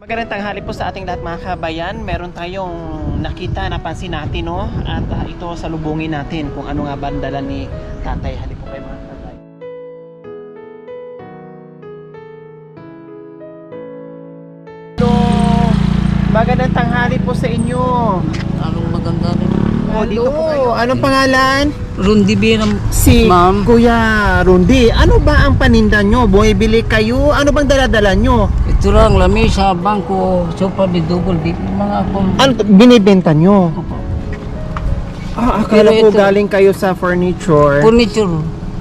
Magandang tanghali po sa ating lahat mga kabayan. Meron tayong nakita, napansin natin, no? At ito salubungin natin kung ano nga ba ang dala ni tatay. Halip po kayo mga kabayan. So, magandang tanghali po sa inyo. Anong maganda rin? Oh, dito po kayo. Anong pangalan? Rundi Binam. Si Ma'am. Kuya Rundi. Ano ba ang paninda nyo? Bumibili kayo? Ano bang dala-dala nyo? Ito lang, lamisa, bangko, sopa, double dip, mga akong... Ano binibenta nyo? Opo. Akala Pero ko ito- galing kayo sa furniture. Furniture,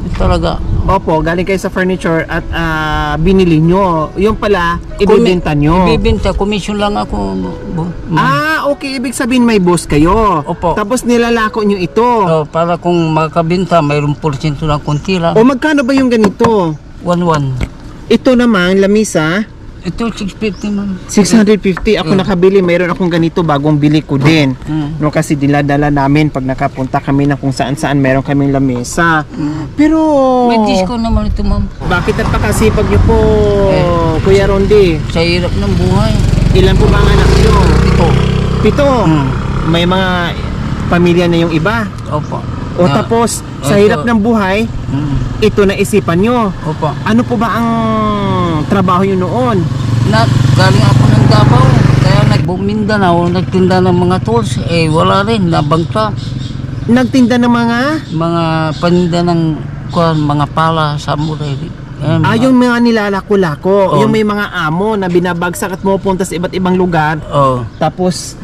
ito talaga. Opo, galing kayo sa furniture at binili nyo. Yung pala, ibibenta nyo. Ibibenta, commission lang ako. Okay. Ibig sabihin may boss kayo. Opo. Tapos nilalako nyo ito. So, para kung makabenta, mayroong porsyento lang kunti lang. O magkano ba yung ganito? 1-1. Ito naman, lamisa, Ito, 650 man. 650. Ako nakabili, mayroon akong ganito, bagong bili ko din. Mm. No, kasi diladala namin pag nakapunta kami na kung saan-saan, meron kaming lamesa. Pero... May discount naman ito, ma'am. Bakit napakasipag nyo po, Kuya Rondi? Sa hirap ng buhay. Ilan po ba ang anak nyo? Ito. 7. May mga pamilya na yung iba. Opo. O tapos, sa ito. hirap ng buhay, ito na isipan nyo. Opo. Ano po ba ang trabaho nyo noon? Galing ako ng Davao, kaya nagbumindanao, nagtinda ng mga tools, wala rin, nabangta. Nagtinda ng mga... Mga paninda ng mga pala, samurai. yung mga nilalako-lako. Oh. Yung may mga amo na binabagsak at pumupunta sa iba't ibang lugar. Oh. Tapos,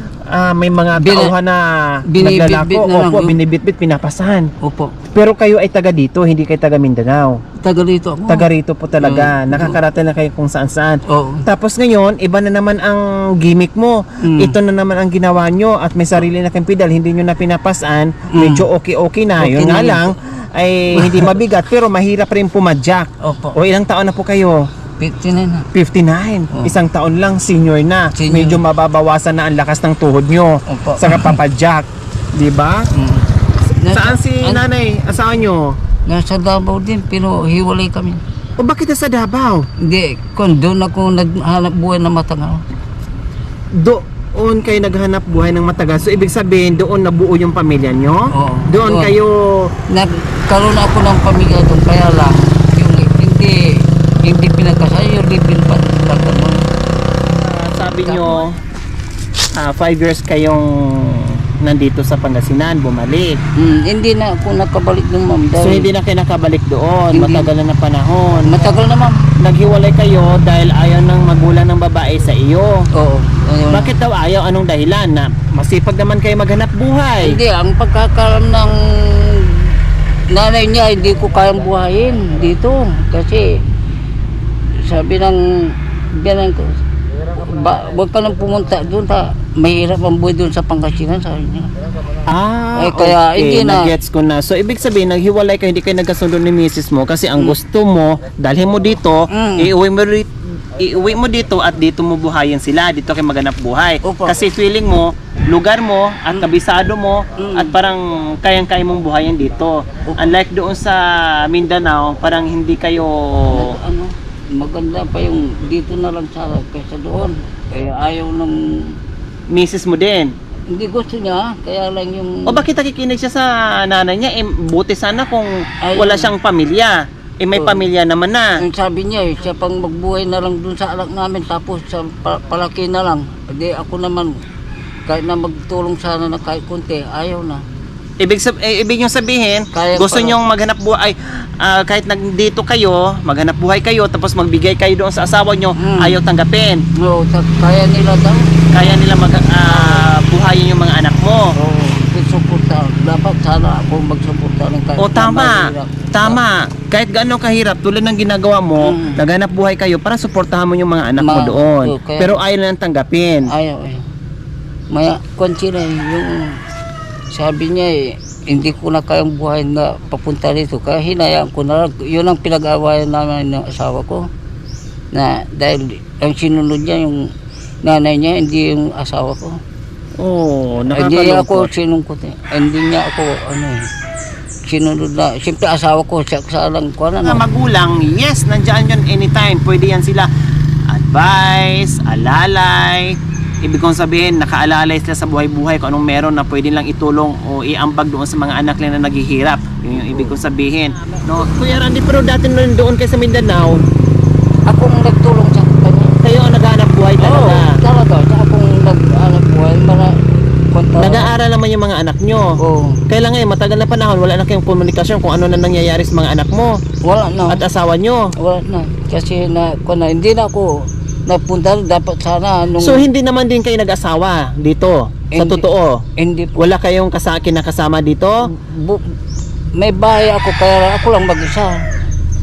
may mga Bini- tauhan na binibitbit naglalako. na lang Opo, yung- binibitbit, pinapasahan. Opo. Pero kayo ay taga dito, hindi kayo taga Mindanao. Taga dito ako. Taga rito po talaga. Nakakarating na kayo kung saan-saan. Oo. Tapos ngayon, iba na naman ang gimmick mo. Ito na naman ang ginawa nyo at may sarili na kayong pedal. Hindi nyo na pinapasan. Medyo okay-okay na. Okay Yun nga na yun. lang, ay hindi mabigat pero mahirap rin pumadyak. Opo. O ilang taon na po kayo? 59 na. 59. Oh. Isang taon lang, senior na. Senior. Medyo mababawasan na ang lakas ng tuhod nyo Opo. sa kapapadyak. Diba? Saan si nanay, asawa nyo? Nasa Davao din, pero hiwalay kami. O bakit nasa Davao? Hindi, kung doon ako naghanap buhay na matangaw. Doon kayo naghanap buhay ng matagal. So ibig sabihin, doon nabuo yung pamilya nyo? Oo. Doon Doon. kayo... Nagkaroon ako ng pamilya doon, kaya lang, yung hindi pinagkasaya, yung living partner mo. sabi nyo, 5 years kayong nandito sa Pangasinan, bumalik. Hindi na ako nakabalik ng ma'am. So hindi na kayo nakabalik doon, Hindi. matagal na panahon. Matagal na ma'am. Naghiwalay kayo dahil ayaw ng magulang ng babae sa iyo. Oo. Ayun. Bakit daw ayaw? Anong dahilan? Na masipag naman kayo maghanap buhay. Hindi, ang pagkakalam ng nanay niya, hindi ko kayang buhayin dito. Kasi sabi ng biyanan ko, huwag ka nang pumunta doon, mahirap ang buhay doon sa Pangasinan, sabi niya. Kaya hindi na. Nagets ko na. So ibig sabihin, naghiwalay kayo, hindi kayo nagkasundo ni misis mo kasi ang gusto mo, dalhin mo dito, iuwi mo dito at dito mo buhayin sila, dito kayo maghanap buhay. Opo. Kasi feeling mo, lugar mo at kabisado mo at parang kayang-kaya mong buhayin dito. Unlike doon sa Mindanao, parang hindi kayo... Maganda pa yung dito na lang sa kaysa doon. Kaya ayaw ng... Misis mo din. Hindi gusto niya, kaya lang yung... O bakit nakikinig siya sa nanay niya? Buti sana kung Ayun. wala siyang pamilya. May pamilya naman na. Ang sabi niya, siya pang magbuhay na lang dun sa anak namin, tapos sa palaki na lang. Hindi ako naman, kahit na magtulong sana na kahit kunti, ayaw na. Ibig nyo sabihin, Kaya gusto pala. nyong maghanap buhay, kahit nandito kayo, maghanap buhay kayo, tapos magbigay kayo doon sa asawa nyo, ayaw tanggapin. Oo, kaya nila daw. Kaya nila buhayin yung mga anak mo. Oo, suporta. Dapat sana ako magsuporta ng kahit O tama, mahirap. tama. Kahit gaano kahirap, tulad ng ginagawa mo, naghanap buhay kayo para suportahan mo yung mga anak mo doon. kaya- Pero ayaw na tanggapin. Ayaw eh. Maya, kwansi na yung sabi niya hindi ko na kayang buhay na papunta dito. Kaya hinayaan ko na lang. Yun ang pinag-awayan namin ng asawa ko. Na dahil ang sinunod niya yung nanay niya, hindi yung asawa ko. Oo, Hindi ako nakakalungkot. sinungkot eh. Hindi niya ako sinunod na. Siyempre asawa ko, siya lang ko na. Mga magulang, yes, nandiyan yun anytime. Pwede yan sila. advice, alalay. Ibig kong sabihin, nakaalalay sila sa buhay-buhay kung anong meron na pwede lang itulong o iambag doon sa mga anak nila na naghihirap. Yun yung ibig kong sabihin. No? Kuya Randy, pero dati doon kayo sa Mindanao, Akong nagtulong sa kanya. kayo ang naghahanap buhay talaga. Oo, talaga. Tsaka akong nag-anak buhay, Nag-aaral naman yung mga anak nyo. Oo. Kailan ngayon, matagal na panahon, wala na kayong komunikasyon kung ano na nangyayari sa mga anak mo Wala na. at asawa nyo. Wala na. Kasi hindi na ako napunta. Dapat sana nung... So hindi naman din kayo nag-asawa dito, sa Hindi. totoo. Hindi po. Wala kayong kinakasama dito? May bahay ako, kaya ako lang mag-isa.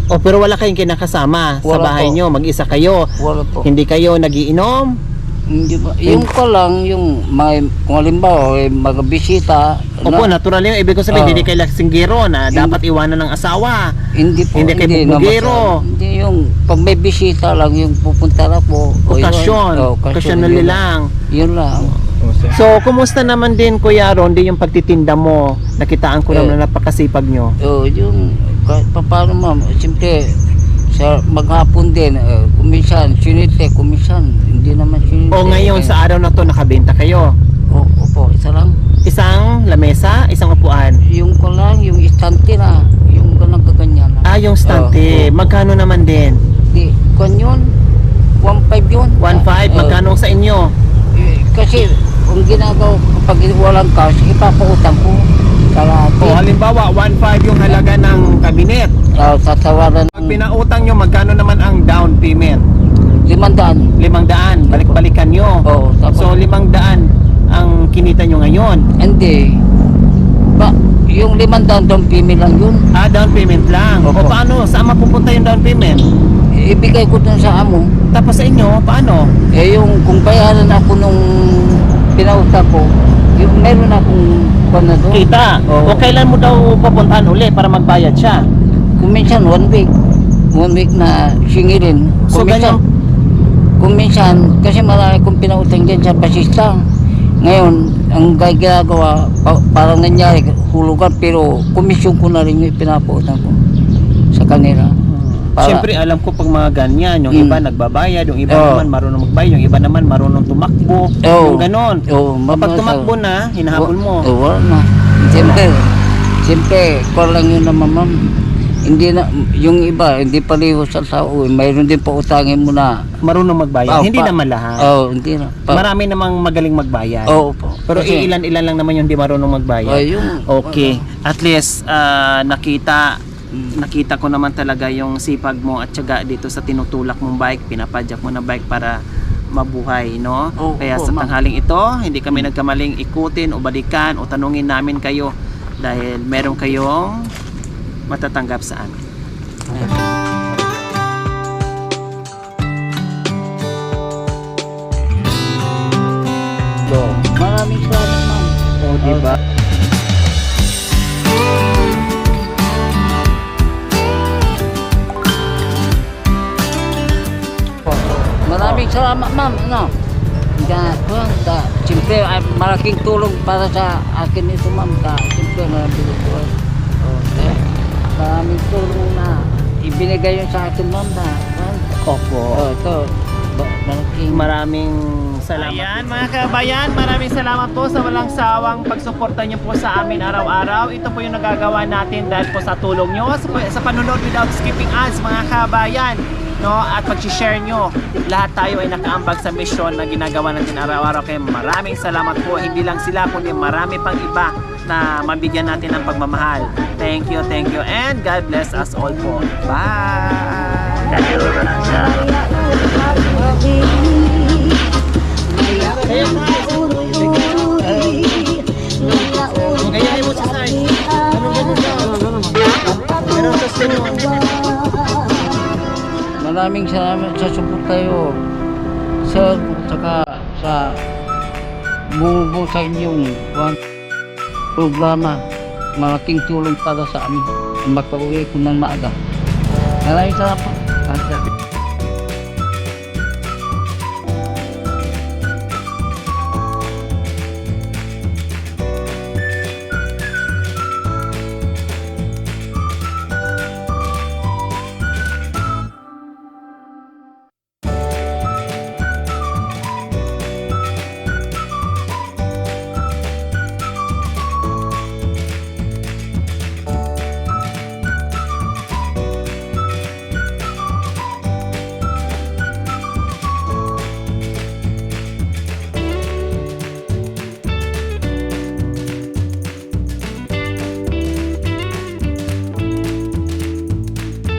O pero wala kayong kinakasama sa Wala bahay po. nyo, mag-isa kayo. Wala po. Hindi kayo nagiinom? Hindi ba? Yung ko lang, yung kung halimbawa, magbisita. Opo, natural yun. Ibig ko sabihin, Oo. hindi kayo lasinggero na Hindi. dapat iwanan ng asawa. Hindi po. Hindi kayo naman bubugero. sa- Hindi yung, pag may bisita lang, yung pupunta na po. o yun. Okasyon. Occasionally yun lang. Yun lang. So, kumusta naman din, Kuya Ron, din yung pagtitinda mo? Nakitaan ko naman na napakasipag nyo. Yung, kahit pa paano ma'am, siyempre, sa maghapon din, kuminsan, sinite, kuminsan, hindi naman sinite. O ngayon, sa araw na to nakabenta kayo? Opo, isa lang. Isang lamesa, isang upuan. Yung ko lang, yung istante na, yung ganyan na. Ah, yung stante. Oo. Magkano naman din? Di, kung yun, 1.5 yun. 1.5. Magkano sa inyo? Kasi, kung ginagawa, kapag walang cash, ipapautang ko. Kalahati. O halimbawa, 1.5 yung halaga ng kabinet. Tatawaran Pag pinautang nyo, magkano naman ang down payment? 500. 500. Balik-balikan nyo. Oo, tapos, So 500 ang kinita nyo ngayon. hindi. Yung 500 doon, pimi lang yun. Ah, down payment lang. O Opo. paano? Saan mapupunta yung down payment? Ibigay ko dun sa amo. Tapos sa inyo, paano? Yung kung bayaran ako nung pinautang ko, yung meron akong kung na doon. Kita. Oo. O kailan mo daw pupuntahan uli para magbayad siya? Kung minsan 1 week. 1 week na singilin. So Kung minsan, kasi marami kong pinautang dyan sa basista. Ngayon, ang ginagawa, parang nangyari, hulugan, pero komisyon ko na rin yung pinapautang ko sa kanila. Para- Siyempre, alam ko pag mga ganyan, yung Mm. iba nagbabayad, yung iba Oo. naman marunong magbayad, yung iba naman marunong tumakbo, Oo. yung ganon. Oo, Kapag mabasa. tumakbo na, hinahabol mo. Wala na. Siyempre, kung lang yun naman, ma'am. Hindi na, yung iba, hindi paliho sa tao. Mayroon din pa utangin mo na. Marunong magbayad. Oo, Hindi pa- naman lahat. Hindi na. Marami namang magaling magbayad. Oo po. Pero Kasi- ilan-ilan lang naman yung hindi marunong magbayad. Yung, Okay. At least nakita ko naman talaga yung sipag mo at syaga dito sa tinutulak mong bike, pinapadyak mo na bike para mabuhay, no? Oo, Kaya oo, sa ma'am. tanghaling ito, hindi kami nagkamaling ikutin o balikan o tanungin namin kayo dahil meron kayong matatanggap sa amin. Maraming salamat, ma'am. O, diba? Maraming salamat, ma'am. Siyempre, malaking tulong para sa akin ito, ma'am. Siyempre, maraming tulong. Maraming tulong na ibinigay yun sa akin, ma'am. Opo. Ito, malaking... Maraming salamat. Ayan mga kabayan, maraming salamat po sa walang sawang pagsuporta niyo po sa amin araw-araw. Ito po yung nagagawa natin dahil po sa tulong niyo sa panonood without skipping ads mga kabayan. No, at pag-share nyo, lahat tayo ay nakaambag sa mission na ginagawa natin araw-araw. Kaya maraming salamat po. Hindi lang sila, kundi marami pang iba na mabigyan natin ng pagmamahal. Thank you, and God bless us all po. Bye! Gayahin mo sa side. Pero sa sunod. Maraming salamat sa support tayo. Sir, saka sa bumubo sa inyong programa. Malaking tulong para sa amin. Magpauwi ko ng maaga. Maraming salamat.